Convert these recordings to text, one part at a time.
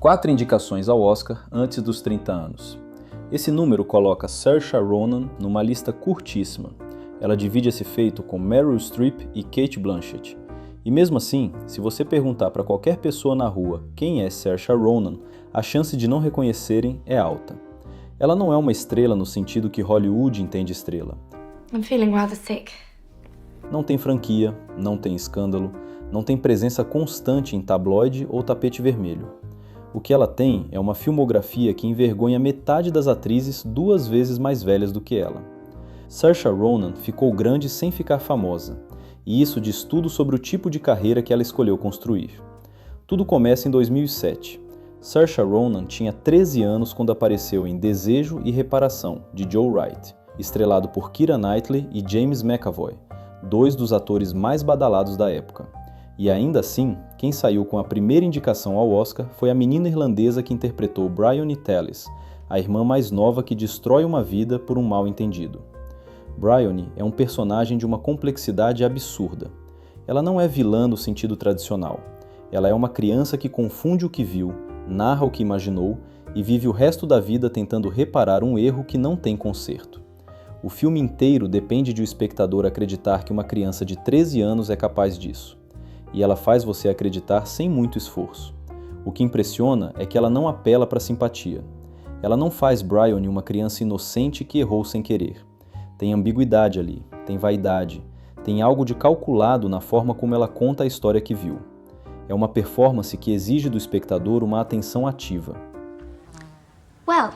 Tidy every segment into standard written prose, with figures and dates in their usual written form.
4 indicações ao Oscar antes dos 30 anos. Esse número coloca Saoirse Ronan numa lista curtíssima. Ela divide esse feito com Meryl Streep e Cate Blanchett. E mesmo assim, se você perguntar para qualquer pessoa na rua quem é Saoirse Ronan, a chance de não reconhecerem é alta. Ela não é uma estrela no sentido que Hollywood entende estrela. I'm feeling rather sick. Não tem franquia, não tem escândalo, não tem presença constante em tabloide ou tapete vermelho. O que ela tem é uma filmografia que envergonha metade das atrizes 2 vezes mais velhas do que ela. Saoirse Ronan ficou grande sem ficar famosa, e isso diz tudo sobre o tipo de carreira que ela escolheu construir. Tudo começa em 2007. Saoirse Ronan tinha 13 anos quando apareceu em Desejo e Reparação, de Joe Wright, estrelado por Keira Knightley e James McAvoy, 2 dos atores mais badalados da época. E ainda assim, quem saiu com a primeira indicação ao Oscar foi a menina irlandesa que interpretou Bryony Tallis, a irmã mais nova que destrói uma vida por um mal-entendido. Bryony é um personagem de uma complexidade absurda. Ela não é vilã no sentido tradicional. Ela é uma criança que confunde o que viu, narra o que imaginou e vive o resto da vida tentando reparar um erro que não tem conserto. O filme inteiro depende de o espectador acreditar que uma criança de 13 anos é capaz disso. E ela faz você acreditar sem muito esforço. O que impressiona é que ela não apela para simpatia. Ela não faz Bryony uma criança inocente que errou sem querer. Tem ambiguidade ali, tem vaidade, tem algo de calculado na forma como ela conta a história que viu. É uma performance que exige do espectador uma atenção ativa. Well,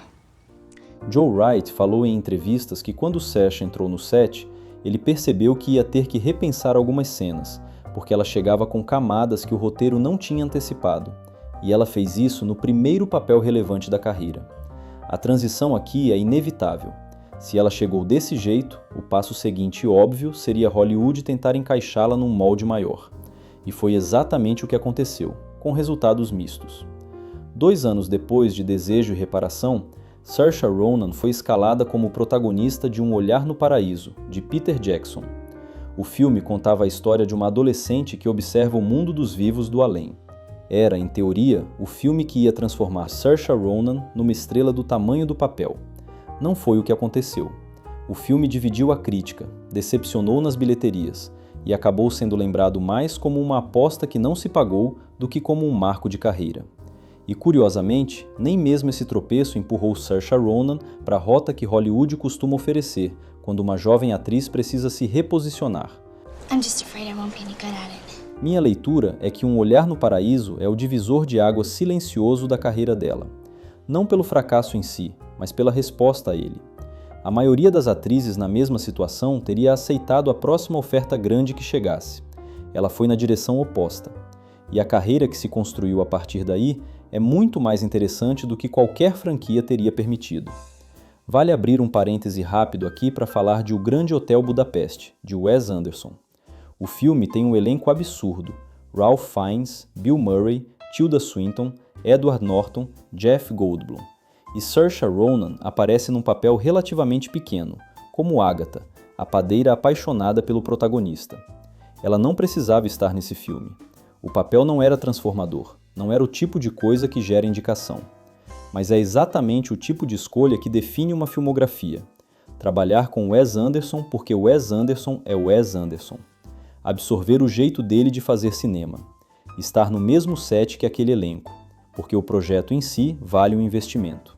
Joe Wright falou em entrevistas que quando Saoirse entrou no set, ele percebeu que ia ter que repensar algumas cenas, porque ela chegava com camadas que o roteiro não tinha antecipado, e ela fez isso no primeiro papel relevante da carreira. A transição aqui é inevitável. Se ela chegou desse jeito, o passo seguinte óbvio seria Hollywood tentar encaixá-la num molde maior. E foi exatamente o que aconteceu, com resultados mistos. 2 anos depois de Desejo e Reparação, Saoirse Ronan foi escalada como protagonista de Um Olhar no Paraíso, de Peter Jackson. O filme contava a história de uma adolescente que observa o mundo dos vivos do além. Era, em teoria, o filme que ia transformar Saoirse Ronan numa estrela do tamanho do papel. Não foi o que aconteceu. O filme dividiu a crítica, decepcionou nas bilheterias e acabou sendo lembrado mais como uma aposta que não se pagou do que como um marco de carreira. E, curiosamente, nem mesmo esse tropeço empurrou Saoirse Ronan para a rota que Hollywood costuma oferecer quando uma jovem atriz precisa se reposicionar. I'm just afraid I won't be any good at it. Minha leitura é que Um Olhar no Paraíso é o divisor de águas silencioso da carreira dela. Não pelo fracasso em si, mas pela resposta a ele. A maioria das atrizes na mesma situação teria aceitado a próxima oferta grande que chegasse. Ela foi na direção oposta. E a carreira que se construiu a partir daí é muito mais interessante do que qualquer franquia teria permitido. Vale abrir um parêntese rápido aqui para falar de O Grande Hotel Budapeste, de Wes Anderson. O filme tem um elenco absurdo: Ralph Fiennes, Bill Murray, Tilda Swinton, Edward Norton, Jeff Goldblum. E Saoirse Ronan aparece num papel relativamente pequeno, como Agatha, a padeira apaixonada pelo protagonista. Ela não precisava estar nesse filme. O papel não era transformador, não era o tipo de coisa que gera indicação. Mas é exatamente o tipo de escolha que define uma filmografia. Trabalhar com Wes Anderson porque Wes Anderson é Wes Anderson. Absorver o jeito dele de fazer cinema. Estar no mesmo set que aquele elenco, porque o projeto em si vale o investimento.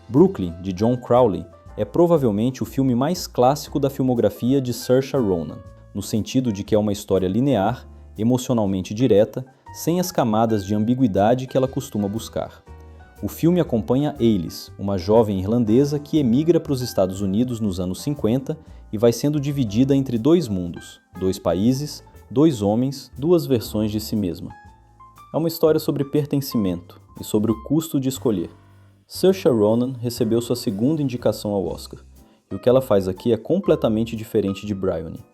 Brooklyn, de John Crowley, é provavelmente o filme mais clássico da filmografia de Saoirse Ronan, no sentido de que é uma história linear, emocionalmente direta, sem as camadas de ambiguidade que ela costuma buscar. O filme acompanha Ailis, uma jovem irlandesa que emigra para os Estados Unidos nos anos 50 e vai sendo dividida entre 2 mundos, 2 países, 2 homens, 2 versões de si mesma. É uma história sobre pertencimento e sobre o custo de escolher. Saoirse Ronan recebeu sua 2ª indicação ao Oscar, e o que ela faz aqui é completamente diferente de Bryony.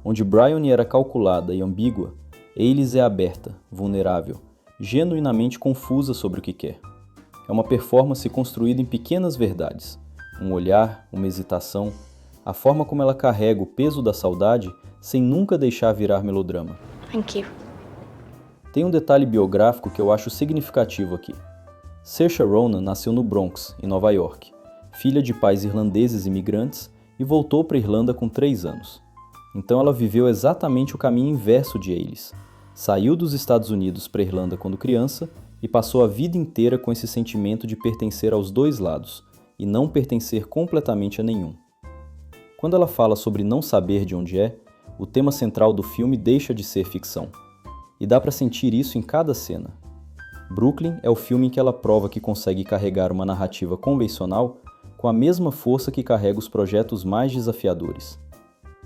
Onde Bryony era calculada e ambígua, Ailis é aberta, vulnerável, genuinamente confusa sobre o que quer. É uma performance construída em pequenas verdades, um olhar, uma hesitação, a forma como ela carrega o peso da saudade sem nunca deixar virar melodrama. Thank you. Tem um detalhe biográfico que eu acho significativo aqui. Saoirse Ronan nasceu no Bronx, em Nova York, filha de pais irlandeses imigrantes, e voltou para a Irlanda com 3 anos. Então ela viveu exatamente o caminho inverso de eles. Saiu dos Estados Unidos para a Irlanda quando criança e passou a vida inteira com esse sentimento de pertencer aos dois lados e não pertencer completamente a nenhum. Quando ela fala sobre não saber de onde é, o tema central do filme deixa de ser ficção. E dá para sentir isso em cada cena. Brooklyn é o filme em que ela prova que consegue carregar uma narrativa convencional com a mesma força que carrega os projetos mais desafiadores.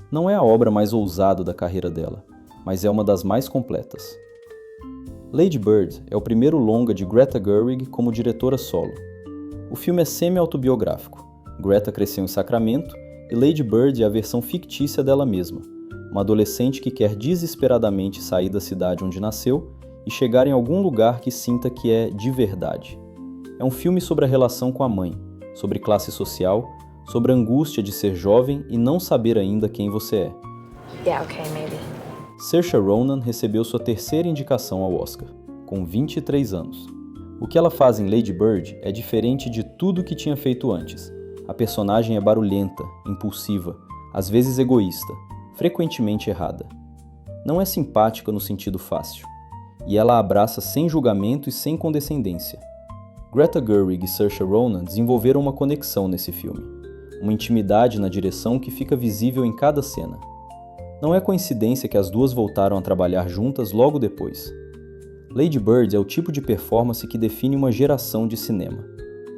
Não é a obra mais ousada da carreira dela, mas é uma das mais completas. Lady Bird é o primeiro longa de Greta Gerwig como diretora solo. O filme é semi-autobiográfico. Greta cresceu em Sacramento e Lady Bird é a versão fictícia dela mesma, uma adolescente que quer desesperadamente sair da cidade onde nasceu e chegar em algum lugar que sinta que é de verdade. É um filme sobre a relação com a mãe, sobre classe social, sobre a angústia de ser jovem e não saber ainda quem você é. Yeah, okay, maybe. Saoirse Ronan recebeu sua terceira indicação ao Oscar, com 23 anos. O que ela faz em Lady Bird é diferente de tudo que tinha feito antes. A personagem é barulhenta, impulsiva, às vezes egoísta, frequentemente errada. Não é simpática no sentido fácil, e ela a abraça sem julgamento e sem condescendência. Greta Gerwig e Saoirse Ronan desenvolveram uma conexão nesse filme, uma intimidade na direção que fica visível em cada cena. Não é coincidência que as duas voltaram a trabalhar juntas logo depois. Lady Bird é o tipo de performance que define uma geração de cinema.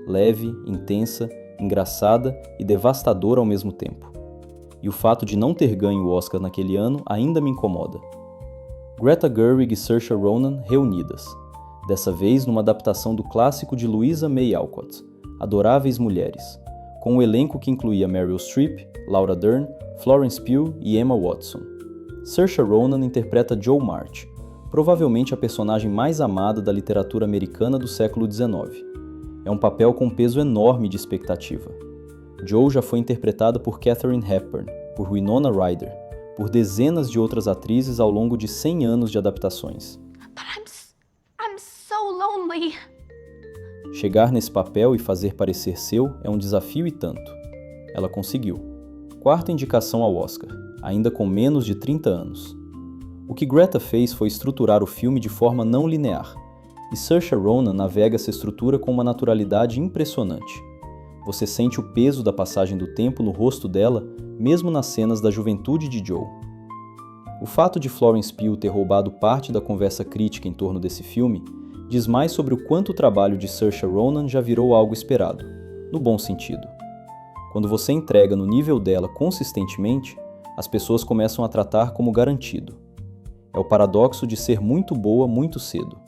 Leve, intensa, engraçada e devastadora ao mesmo tempo. E o fato de não ter ganho o Oscar naquele ano ainda me incomoda. Greta Gerwig e Saoirse Ronan reunidas, dessa vez numa adaptação do clássico de Louisa May Alcott, Adoráveis Mulheres, com um elenco que incluía Meryl Streep, Laura Dern, Florence Pugh e Emma Watson. Saoirse Ronan interpreta Jo March, provavelmente a personagem mais amada da literatura americana do século XIX. É um papel com um peso enorme de expectativa. Jo já foi interpretada por Katharine Hepburn, por Winona Ryder, por dezenas de outras atrizes ao longo de 100 anos de adaptações. But I'm so lonely. Chegar nesse papel e fazer parecer seu é um desafio e tanto. Ela conseguiu. 4ª indicação ao Oscar, ainda com menos de 30 anos. O que Greta fez foi estruturar o filme de forma não linear, e Saoirse Ronan navega essa estrutura com uma naturalidade impressionante. Você sente o peso da passagem do tempo no rosto dela, mesmo nas cenas da juventude de Jo. O fato de Florence Pugh ter roubado parte da conversa crítica em torno desse filme diz mais sobre o quanto o trabalho de Saoirse Ronan já virou algo esperado, no bom sentido. Quando você entrega no nível dela consistentemente, as pessoas começam a tratar como garantido. É o paradoxo de ser muito boa muito cedo.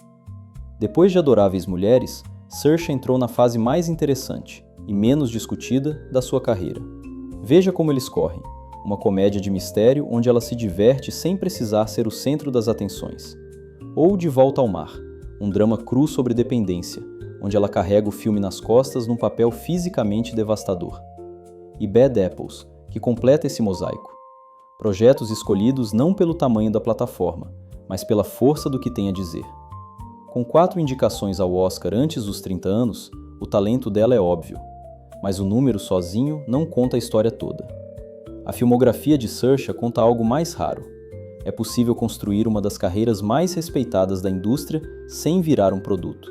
Depois de Adoráveis Mulheres, Saoirse entrou na fase mais interessante e menos discutida da sua carreira. Veja Como Eles Correm, uma comédia de mistério onde ela se diverte sem precisar ser o centro das atenções. Ou De Volta ao Mar, um drama cru sobre dependência, onde ela carrega o filme nas costas num papel fisicamente devastador. E Bad Apples, que completa esse mosaico. Projetos escolhidos não pelo tamanho da plataforma, mas pela força do que tem a dizer. Com 4 indicações ao Oscar antes dos 30 anos, o talento dela é óbvio, mas o número sozinho não conta a história toda. A filmografia de Saoirse conta algo mais raro. É possível construir uma das carreiras mais respeitadas da indústria sem virar um produto.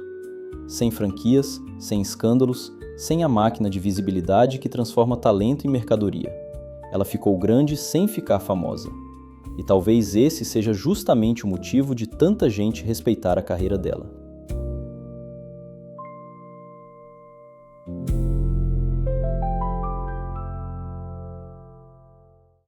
Sem franquias, sem escândalos, sem a máquina de visibilidade que transforma talento em mercadoria. Ela ficou grande sem ficar famosa. E talvez esse seja justamente o motivo de tanta gente respeitar a carreira dela.